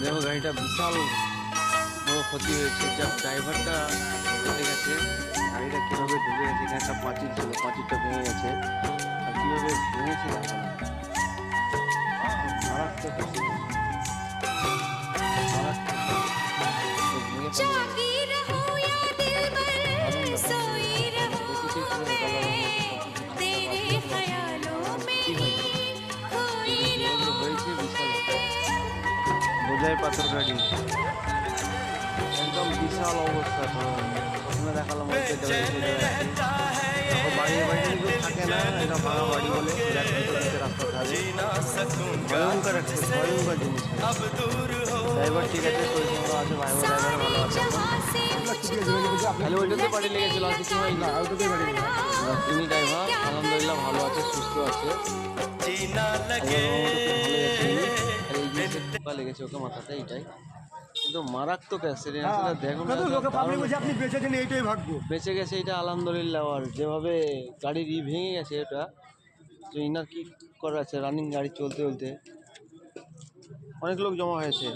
দেখো গাড়িটা বিশাল বড় ক্ষতি হয়েছে, যা ড্রাইভারটা বেঁচে গেছে। গাড়িটা কীভাবে ঢুকে গেছে, এখানে একটা পাঁচিল ছিল, পাঁচিলটা ভেঙে গেছে। আর কীভাবে ভেঙেছে দেখো না, মারাত্মক হয়েছে, মারাত্মক ভেঙে পড়ে হয়েছে বিশাল বোঝাই পাথর গাড়ি, একদম বিশাল অবস্থা। প্রথমে দেখালাম বাড়ির বাড়ি থাকে না, এটা ভাঙা বাড়ি বলে রাস্তা থাকে, ভয়ঙ্কর একটা ভয়ঙ্কর জিনিস। ড্রাইভার ঠিক আছে, পরিষেবা আছে, ভাই ড্রাইভার ভালো আছে, খালি ওইটাতে বাড়ি লেগেছিল, আর কিছু হয় না, ওইটাতে বাড়ি তিনি ড্রাইভার আলহামদুলিল্লাহ ভালো আছে, সুস্থ আছে, লেগেছে ওকে মাথাতে, এইটাই। কিন্তু মারাত্মক অ্যাক্সিডেন্ট, দেখুন আপনি বেঁচেছেন এইটাই ভাগ্য, বেঁচে গেছে এটা আলহামদুলিল্লাহ। আর যেভাবে গাড়ির ভেঙে গেছে, এটা তো ইনার কি করা আছে, রানিং গাড়ি চলতে চলতে অনেক লোক জমা হয়েছে।